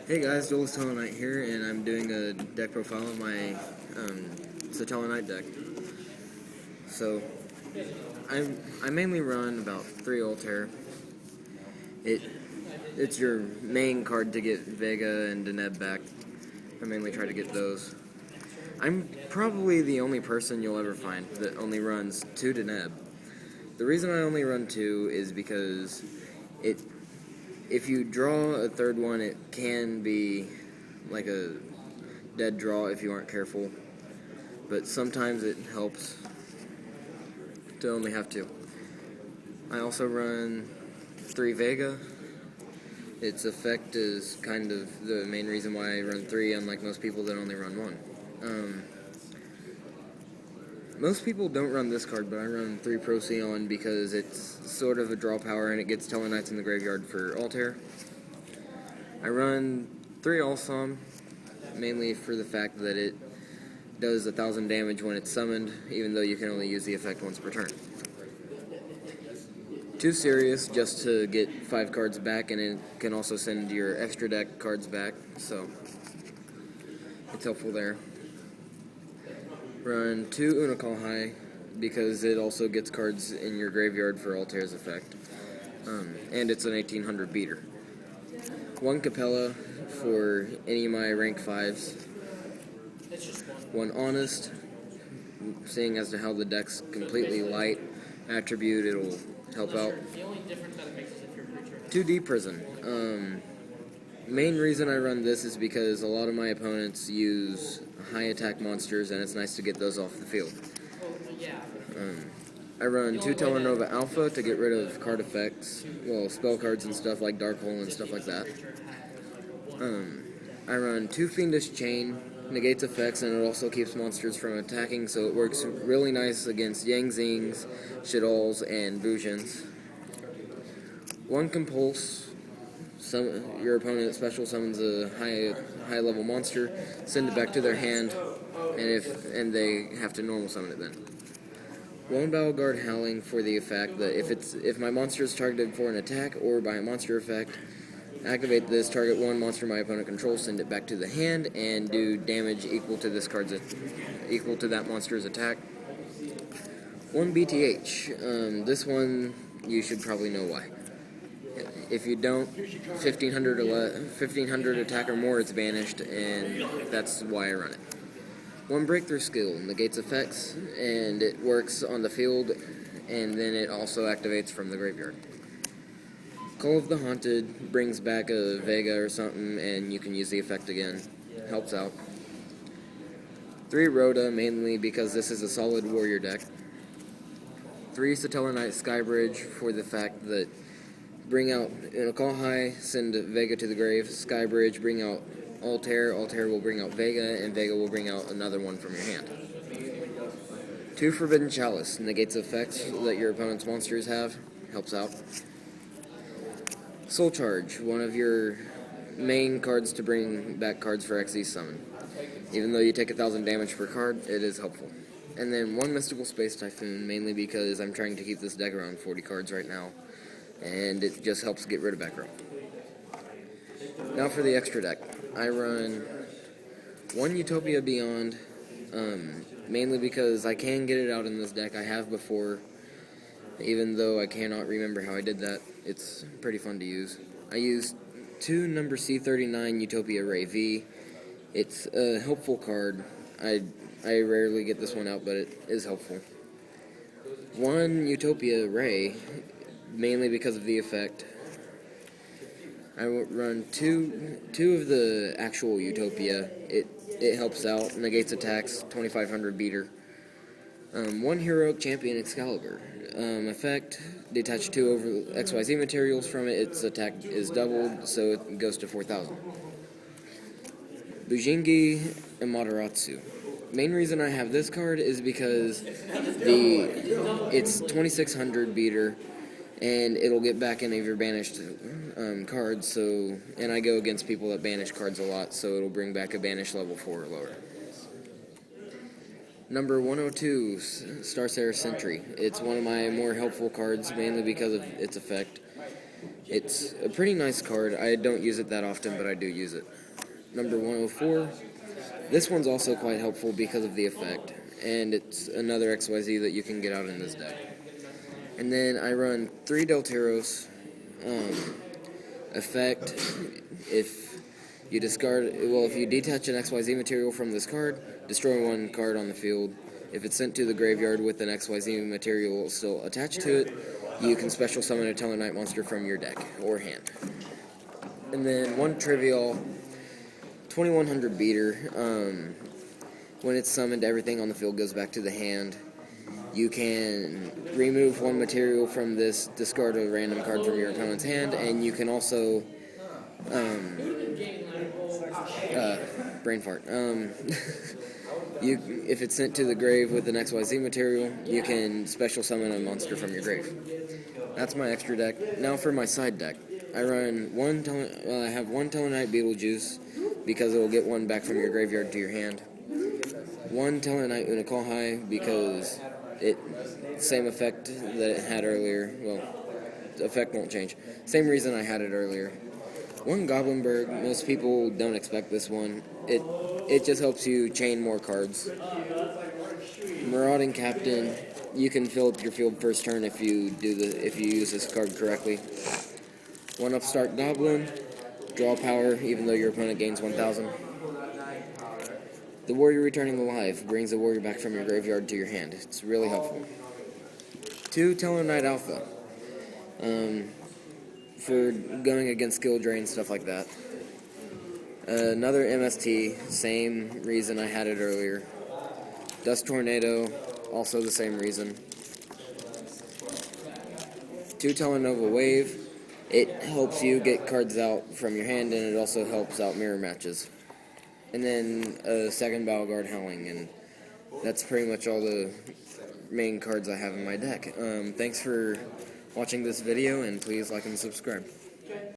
Hey guys, Tellarknight here, and I'm doing a deck profile of my Tellarknight deck. So, I mainly run about 3 Altair. It's your main card to get Vega and Deneb back. I mainly try to get those. I'm probably the only person you'll ever find that only runs 2 Deneb. The reason I only run 2 is because if you draw a third one, it can be like a dead draw if you aren't careful, but sometimes it helps to only have 2. I also run 3 Vega. Its effect is kind of the main reason why I run 3, unlike most people that only run 1. Most people don't run this card, but I run 3 Procyon because it's sort of a draw power and it gets Tellarknights in the graveyard for Altair. I run 3 Alsom, mainly for the fact that it does 1,000 damage when it's summoned, even though you can only use the effect once per turn. 2 Sirius, just to get 5 cards back, and it can also send your extra deck cards back, so it's helpful there. Run 2 Unokalhai, because it also gets cards in your graveyard for Altair's effect, and it's an 1800 beater. 1 Capella for any of my rank 5s. 1 Honest, seeing as to how the deck's completely light attribute, it'll help out. 2 Deep Prison. Main reason I run this is because a lot of my opponents use high attack monsters, and it's nice to get those off the field. I run 2 Tellarknight Alpha to get rid of card effects, well, spell cards and stuff like Dark Hole and stuff like that. I run 2 Fiendish Chain, negates effects, and it also keeps monsters from attacking, so it works really nice against Yang Zings, Shaddolls, and Bujins. 1 Compulse. Your opponent special summons a high level monster, send it back to their hand, and they have to normal summon it then. 1 Battle Guard Howling for the effect that if my monster is targeted for an attack or by a monster effect, activate this, target 1 monster my opponent controls, send it back to the hand, and do damage equal to that monster's attack. 1 BTH. This one you should probably know why. If you don't, 1500 attack or more, it's banished, and that's why I run it. 1 Breakthrough Skill negates effects, and it works on the field, and then it also activates from the graveyard. Call of the Haunted brings back a Vega or something, and you can use the effect again. Helps out. 3 Rhoda, mainly because this is a solid warrior deck. 3 Tellarknight Skybridge for the fact that bring out Unokalhai, send Vega to the grave. Skybridge, bring out Altair. Altair will bring out Vega, and Vega will bring out another one from your hand. 2 Forbidden Chalice negates effects that your opponent's monsters have. Helps out. Soul Charge, one of your main cards to bring back cards for XZ Summon. Even though you take 1,000 damage per card, it is helpful. And then 1 Mystical Space Typhoon, mainly because I'm trying to keep this deck around 40 cards right now, and it just helps get rid of back row. Now for the extra deck. I run 1 Utopia Beyond, mainly because I can get it out in this deck. I have before, even though I cannot remember how I did that. It's pretty fun to use. I use 2 number C39 Utopia Ray V. It's a helpful card. I rarely get this one out, but it is helpful. 1 Utopia Ray, mainly because of the effect. I run two of the actual Utopia. It helps out, negates attacks, 2500 beater. 1 Heroic Champion Excalibur. Effect, detach 2 over XYZ materials from it. Its attack is doubled, so it goes to 4000. Bujingi Amaterasu. Main reason I have this card is because it's 2600 beater, and it'll get back any of your banished cards, and I go against people that banish cards a lot, so it'll bring back a banish level 4 or lower. Number 102, Starsayer Sentry. It's one of my more helpful cards, mainly because of its effect. It's a pretty nice card. I don't use it that often, but I do use it. Number 104. This one's also quite helpful because of the effect, and it's another XYZ that you can get out in this deck. And then I run 3 Delteros. Effect, if you if you detach an XYZ material from this card, destroy 1 card on the field. If it's sent to the graveyard with an XYZ material still attached to it, you can special summon a Tellarknight monster from your deck or hand. And then 1 trivial 2100 beater. When it's summoned, everything on the field goes back to the hand. You can remove 1 material from this, discard a random card from your opponent's hand, and you can also brain fart. If it's sent to the grave with an XYZ material, you can special summon a monster from your grave. That's my extra deck. Now for my side deck. I run I have 1 Tellarknight Beetlejuice, because it will get 1 back from your graveyard to your hand. 1 Tellarknight Unokalhai, because same effect that it had earlier. Well, the effect won't change. Same reason I had it earlier. 1 Goblinberg. Most people don't expect this one. It just helps you chain more cards. Marauding Captain. You can fill up your field first turn if you use this card correctly. 1 Upstart Goblin. Draw power even though your opponent gains 1,000. The Warrior Returning Alive brings the warrior back from your graveyard to your hand. It's really helpful. 2 Tellarknight Alpha. For going against skill drain, stuff like that. Another MST, same reason I had it earlier. Dust Tornado, also the same reason. 2 Tellarnova Wave. It helps you get cards out from your hand, and it also helps out mirror matches. And then a 2nd Battleguard Howling, and that's pretty much all the main cards I have in my deck. Thanks for watching this video, and please like and subscribe.